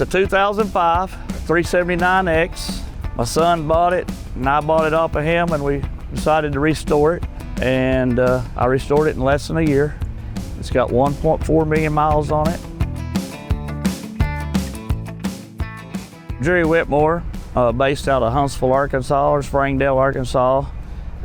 It's a 2005 379X. My son bought it, and I bought it off of him, and we decided to restore it. And I restored it in less than a year. It's got 1.4 million miles on it. Whittmore, based out of Huntsville, Arkansas, or Springdale, Arkansas.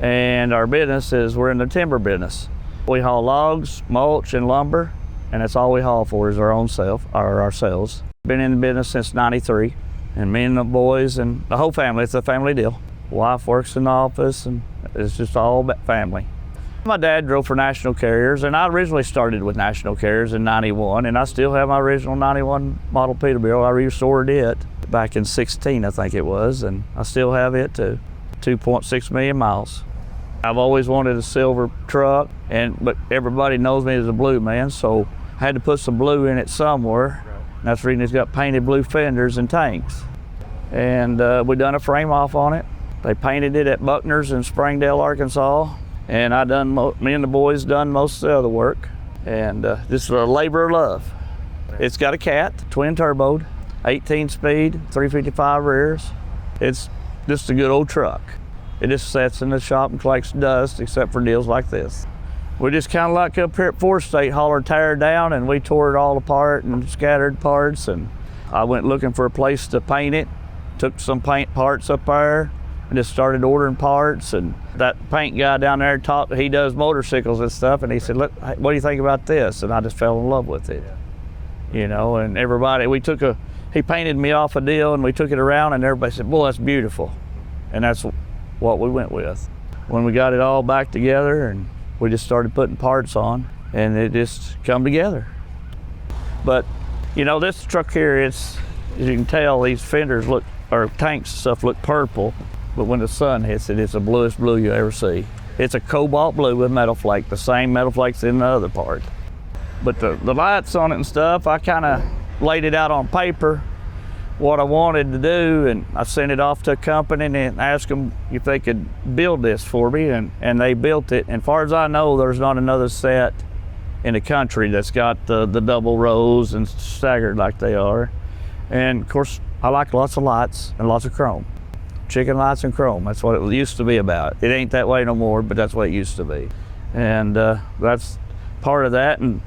And our business is, we're in the timber business. We haul logs, mulch, and lumber, and that's all we haul for is our own self, or ourselves. Been in the business since '93, and me and the boys and the whole family, it's a family deal. Wife works in the office, and it's just all about family. My dad drove for national carriers, and I originally started with national carriers in '91, and I still have my original '91 model Peterbilt. I restored it back in '16, I think it was, and I still have it too. 2.6 million miles. I've always wanted a silver truck, but everybody knows me as a blue man, so I had to put some blue in it somewhere. And that's the reason it's got painted blue fenders and tanks. And we done a frame off on it. They painted it at Buckner's in Springdale, Arkansas, and me and the boys done most of the other work. And this is a labor of love. It's got a cat, twin turboed, 18 speed, 355 rears. It's just a good old truck. It just sits in the shop and collects dust, except for deals like this. We just kind of like up here at 4th State, haul our tire down, and we tore it all apart and scattered parts. And I went looking for a place to paint it, took some paint parts up there, and just started ordering parts. And that paint guy down there he does motorcycles and stuff, and he said, "Look, what do you think about this?" And I just fell in love with it. You know, and everybody, he painted me off a deal, and we took it around, and everybody said, "Boy, that's beautiful." And that's what we went with. When we got it all back together, and we just started putting parts on, and it just come together. But, you know, this truck here, as you can tell, these fenders or tanks and stuff look purple, but when the sun hits it, it's the bluest blue you ever see. It's a cobalt blue with metal flake, the same metal flakes in the other part. But the lights on it and stuff, I kind of laid it out on paper, what I wanted to do, and I sent it off to a company and asked them if they could build this for me, and they built it. And as far as I know, there's not another set in the country that's got the double rows and staggered like they are. And of course, I like lots of lights and lots of chrome. Chicken lights and chrome, that's what it used to be about. It ain't that way no more, but that's what it used to be. And that's part of that, and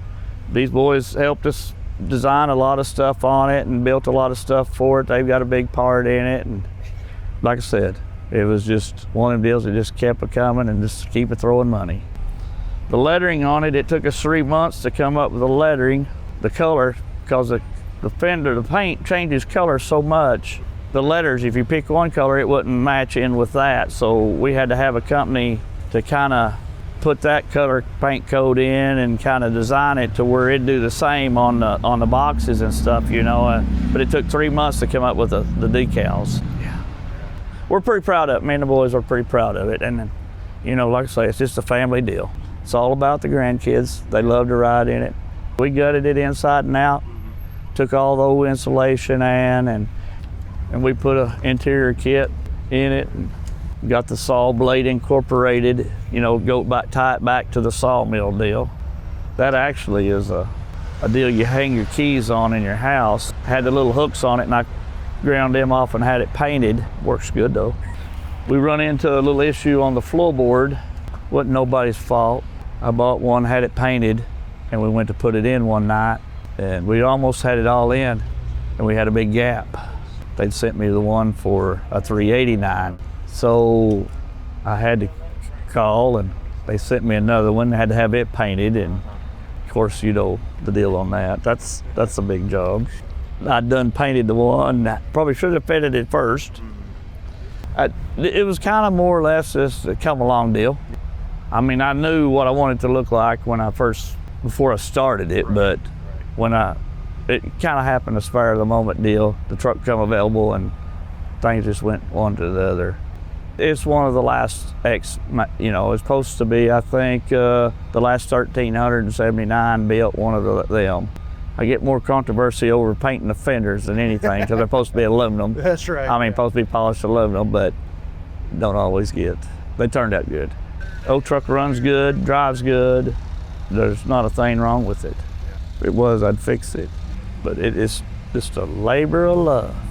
these boys helped us design a lot of stuff on it and built a lot of stuff for it. They've got a big part in it, and like I said, it was just one of them deals that just kept it coming and just keep it throwing money. The lettering on it, it took us 3 months to come up with the lettering, the color, because the paint changes color so much. The letters, if you pick one color, it wouldn't match in with that, so we had to have a company to kind of put that color paint code in and kind of design it to where it'd do the same on the boxes and stuff, you know. But it took 3 months to come up with the decals. Yeah. We're pretty proud of it. Me and the boys are pretty proud of it. And, you know, like I say, it's just a family deal. It's all about the grandkids. They love to ride in it. We gutted it inside and out, took all the old insulation and we put an interior kit in it. And got the saw blade incorporated, you know, tie it back to the Sawmill deal. That actually is a deal you hang your keys on in your house. Had the little hooks on it, and I ground them off and had it painted. Works good though. We run into a little issue on the floorboard. Wasn't nobody's fault. I bought one, had it painted, and we went to put it in one night, and we almost had it all in, and we had a big gap. They'd sent me the one for a 389. So I had to call, and they sent me another one. I had to have it painted, and of course, you know the deal on that. That's a big job. I'd done painted the one. Probably should have painted it first. It was kind of more or less just a come along deal. I mean, I knew what I wanted to look like before I started it, but it kind of happened a spur of the moment deal. The truck come available, and things just went one to the other. It's one of the last you know, it's supposed to be, I think, the last 1,379 built one of them. I get more controversy over painting the fenders than anything, because they're supposed to be aluminum. That's right. I mean, supposed to be polished aluminum, but don't always get. They turned out good. Old truck runs good, drives good. There's not a thing wrong with it. If it was, I'd fix it. But Just a labor of love.